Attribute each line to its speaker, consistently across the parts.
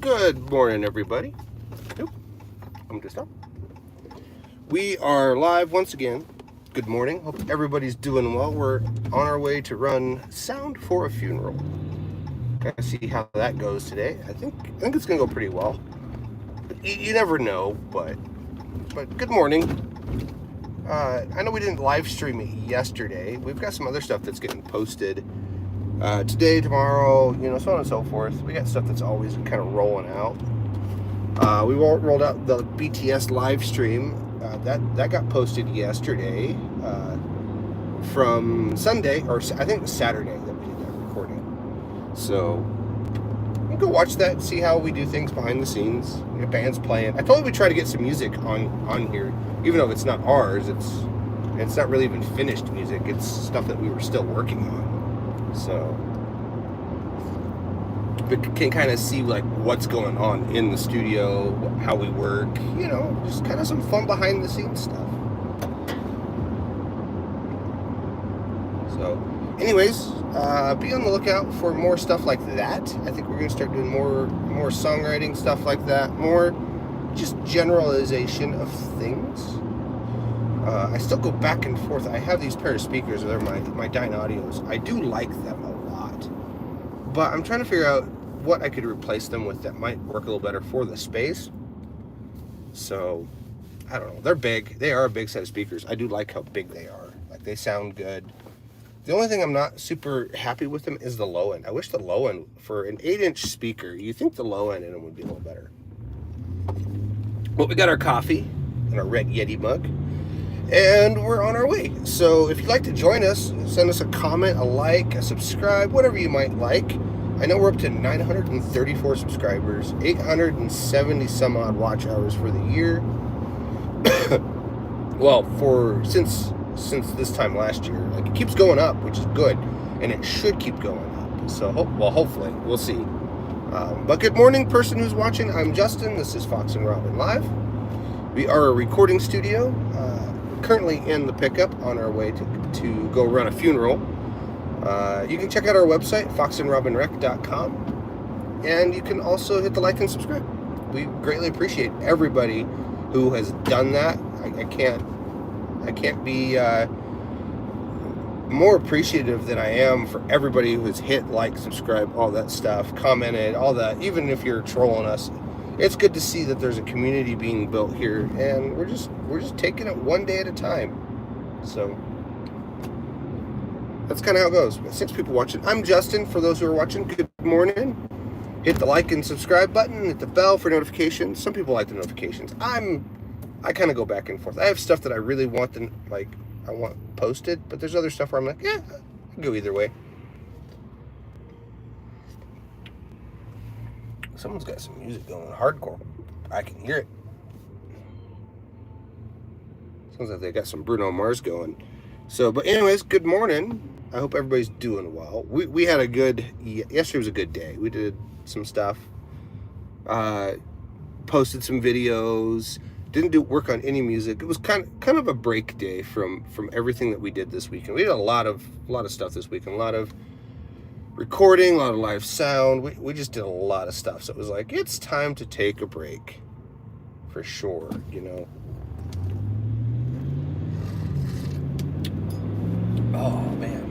Speaker 1: Good morning, everybody. Nope, I'm just up. We are live once again. Good morning. Hope everybody's doing well. We're on our way to run sound for a funeral. Gotta see how that goes today. I think it's gonna go pretty well. You never know, but good morning. I know we didn't live stream it yesterday. We've got some other stuff that's getting posted today, tomorrow, so on and so forth. We got stuff that's always kind of rolling out. We rolled out the BTS live stream. That got posted yesterday from Sunday, or I think it was Saturday that we did that recording. So you can go watch that and see how we do things behind the scenes. Bands playing. I told you we try to get some music on here, even though it's not ours. It's not really even finished music. It's stuff that we were still working on. So we can kind of see like what's going on in the studio, how we work, just kind of some fun behind the scenes stuff. So anyways, be on the lookout for more stuff like that. I think we're going to start doing more songwriting stuff like that, more just generalization of things. I still go back and forth. I have these pair of speakers. They're my Dynaudios. I do like them a lot. But I'm trying to figure out what I could replace them with that might work a little better for the space. So, I don't know. They're big. They are a big set of speakers. I do like how big they are. Like, they sound good. The only thing I'm not super happy with them is the low end. I wish the low end, for an 8-inch speaker, you think the low end in them would be a little better. Well, we got our coffee in our red Yeti mug. And we're on our way. So if you'd like to join us, send us a comment, a like, a subscribe, whatever you might like. I know we're up to 934 subscribers, 870 some odd watch hours for the year. Well, since this time last year, like, it keeps going up, which is good, and it should keep going up. So hopefully, we'll see. But good morning, person who's watching. I'm Justin. This is Fox and Robyn Live. We are a recording studio. Currently in the pickup on our way to go run a funeral. You can check out our website, foxandrobynrec.com, and you can also hit the like and subscribe. We greatly appreciate everybody who has done that. I can't be more appreciative than I am for everybody who has hit like, subscribe, all that stuff, commented, all that. Even if you're trolling us, it's good to see that there's a community being built here, and we're just taking it one day at a time. So that's kind of how it goes. 6 people watching. I'm Justin. For those who are watching, good morning. Hit the like and subscribe button. Hit the bell for notifications. Some people like the notifications. I kind of go back and forth. I have stuff that I really want I want posted, but there's other stuff where I'm like, yeah, I can go either way. Someone's got some music going hardcore. I can hear it. Sounds like they got some Bruno Mars going. So, but anyways, good morning. I hope everybody's doing well. We had yesterday was a good day. We did some stuff. Posted some videos. Didn't do work on any music. It was kind of a break day from everything that we did this weekend. We did a lot of stuff this weekend. A lot of recording, a lot of live sound. We just did a lot of stuff. So it was like, it's time to take a break. For sure, Oh, man.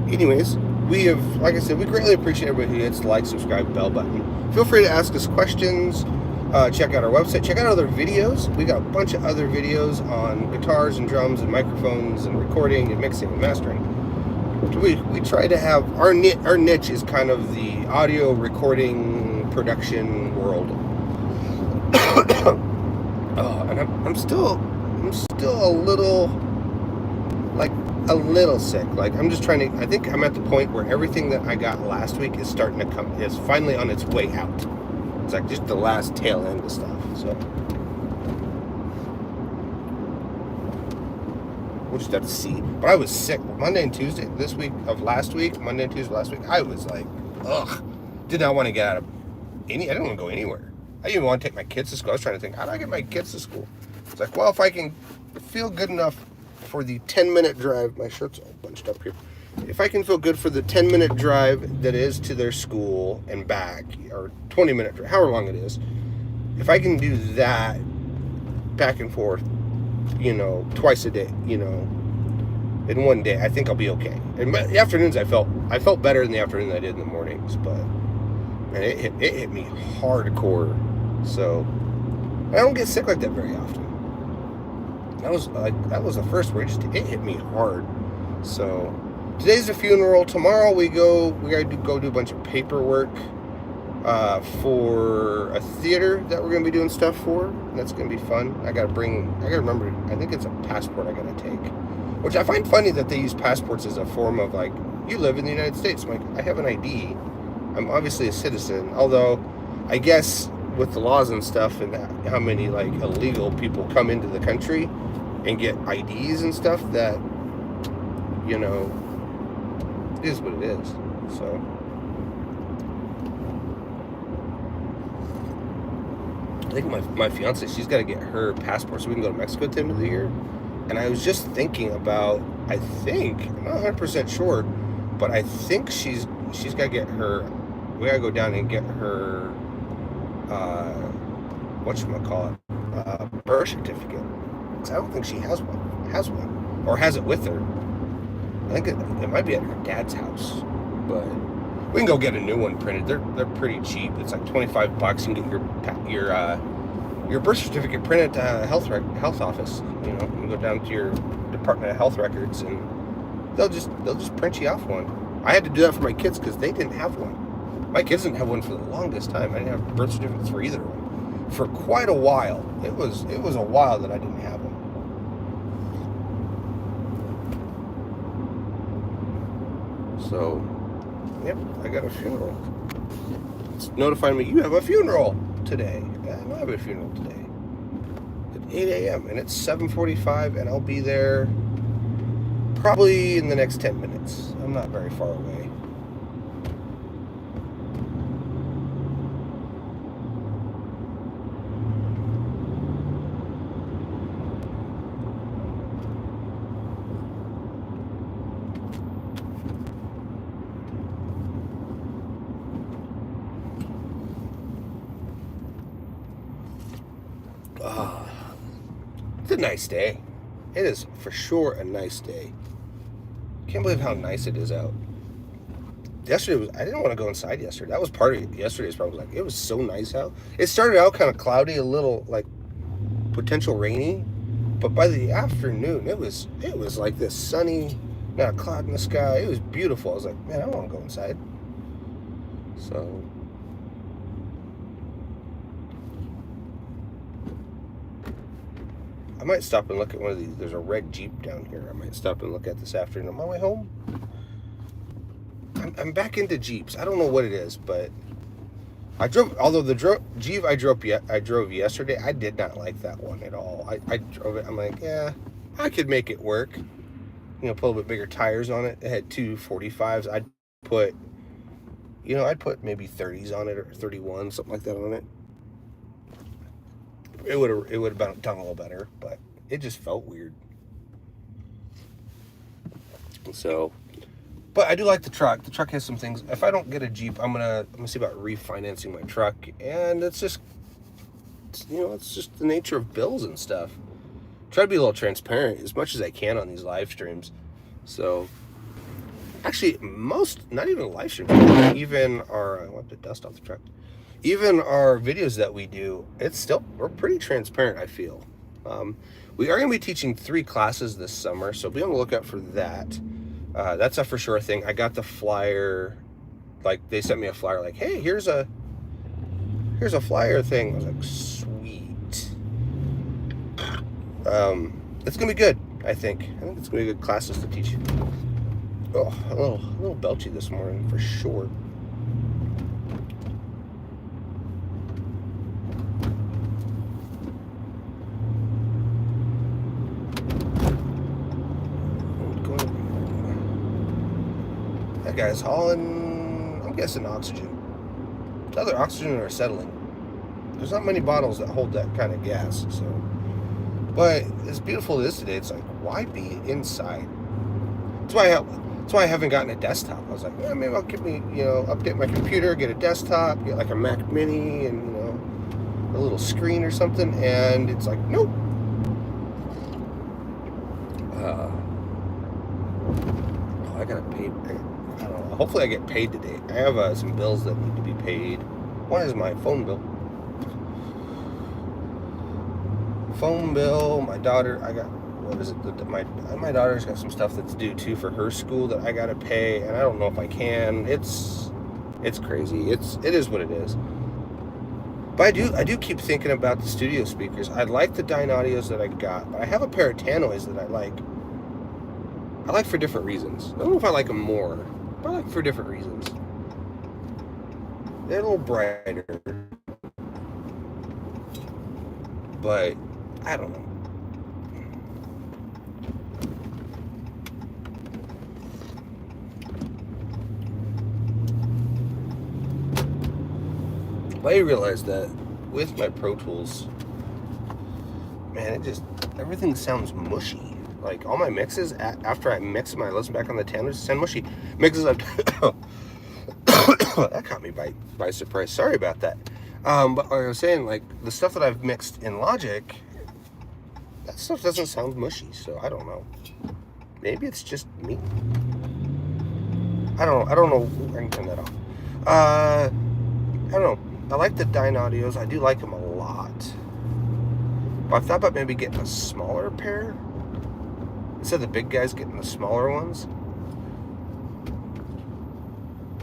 Speaker 1: Anyways, like I said, we greatly appreciate everybody who hits the like, subscribe, bell button. Feel free to ask us questions. Check out our website. Check out other videos. We got a bunch of other videos on guitars and drums and microphones and recording and mixing and mastering. We try to have our niche is kind of the audio recording production world. And I'm still a little sick. Like, I'm just trying to. I think I'm at the point where everything that I got last week is finally on its way out. It's like just the last tail end of stuff. So we'll just have to see. But I was sick Monday and Tuesday last week. I was like, ugh. Did not want to get out of I didn't want to go anywhere. I didn't even want to take my kids to school. I was trying to think, how do I get my kids to school? It's like, well, if I can feel good enough for the 10-minute drive, my shirt's all bunched up here. if I can feel good for the 10-minute drive that is to their school and back, or 20-minute drive, however long it is, if I can do that back and forth, twice a day, in one day, I think I'll be okay. And the afternoons, I felt better in the afternoon than I did in the mornings, but man, it hit me hardcore. So I don't get sick like that very often. That was the first where it hit me hard. So today's the funeral. Tomorrow we gotta go do a bunch of paperwork for a theater that we're gonna be doing stuff for. That's gonna be fun. I gotta remember. I think it's a passport I gotta take, which I find funny that they use passports as a form of like, you live in the United States. I'm like, I have an ID. I'm obviously a citizen. Although, I guess with the laws and stuff and how many like illegal people come into the country and get IDs and stuff, that it is what it is. So I think my fiance, she's got to get her passport so we can go to Mexico at the end of the year. And I was just thinking about, I'm not 100% sure, but I think she's got to get her, we got to go down and get her, birth certificate. Because I don't think she has one, or has it with her. I think it might be at her dad's house, but we can go get a new one printed. They're pretty cheap. It's like $25. You can get your birth certificate printed at a health office. You can go down to your Department of Health Records and they'll just print you off one. I had to do that for my kids because they didn't have one. My kids didn't have one for the longest time. I didn't have birth certificates for either one for quite a while. It was a while that I didn't have them. So, yep, I got a funeral. It's notifying me, you have a funeral today. Yeah, I have a funeral today at 8 a.m. and it's 7:45 and I'll be there probably in the next 10 minutes. I'm not very far away. It's a nice day. It is for sure a nice day. Can't believe how nice it is out. Yesterday I didn't want to go inside yesterday. That was part of yesterday's problem. Like, it was so nice out. It started out kind of cloudy, a little like potential rainy, but by the afternoon it was like this sunny, not a cloud in the sky. It was beautiful. I was like, man, I don't want to go inside. So I might stop and look at one of these. There's a red Jeep down here. I might stop and look at this afternoon on my way home. I'm back into Jeeps. I don't know what it is, but although the Jeep I drove yesterday, I did not like that one at all. I drove it. I'm like, yeah, I could make it work. Put a little bit bigger tires on it. It had 245s. I'd put maybe 30s on it, or 31, something like that on it. It would have done a little better, but it just felt weird. So, but I do like the truck. The truck has some things. If I don't get a Jeep, I'm gonna see about refinancing my truck, and it's just the nature of bills and stuff. Try to be a little transparent as much as I can on these live streams. So, actually, not even live streams, even I want the dust off the truck. Even our videos that we do, we're pretty transparent, I feel. We are going to be teaching 3 classes this summer, so be on the lookout for that. That's a for sure thing. I got the flyer, like they sent me a flyer, like, hey, here's a flyer thing. I was like, sweet. It's going to be good, I think. I think it's going to be good classes to teach. Oh, a little belchy this morning, for sure. That guy's hauling, I'm guessing, oxygen. It's either oxygen or acetylene. There's not many bottles that hold that kind of gas, so. But as beautiful as it is today, it's like, why be inside? That's That's why I haven't gotten a desktop. I was like, yeah, maybe I'll update my computer, get a desktop, get like a Mac Mini, and a little screen or something. And it's like, nope. I gotta pay. I don't know. Hopefully, I get paid today. I have some bills that need to be paid. One is my phone bill. My daughter. I got. What is it? My daughter's got some stuff that's due too for her school that I gotta pay, and I don't know if I can. It's crazy. It is what it is. But I do keep thinking about the studio speakers. I like the Dynaudios that I got, but I have a pair of Tannoys that I like. I like for different reasons. I don't know if I like them more, but I like for different reasons. They're a little brighter, but I don't know. But I realized that with my Pro Tools, man, everything sounds mushy. Like all my mixes, after I mix them, I listen back on the Tannoys, sound mushy. Mixes up. That caught me by surprise. Sorry about that. But like I was saying, like the stuff that I've mixed in Logic, that stuff doesn't sound mushy. So I don't know. Maybe it's just me. I don't know. I can turn that off. I don't know. I like the Dynaudios. I do like them a lot. But I've thought about maybe getting a smaller pair. Instead of the big guys, getting the smaller ones.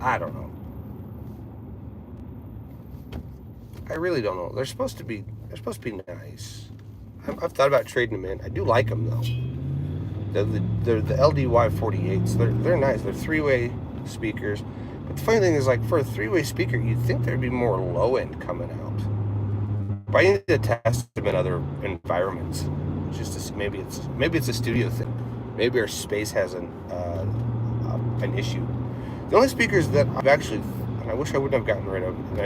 Speaker 1: I don't know. I really don't know. They're supposed to be nice. I've thought about trading them in. I do like them though. They're the LDY 48s. They're nice. They're 3-way speakers. But the funny thing is, like for a 3-way speaker, you'd think there'd be more low end coming out. But I need to test them in other environments. Just to see, maybe it's a studio thing. Maybe our space has an issue. The only speakers that I've actually, and I wish I wouldn't have gotten rid of, and I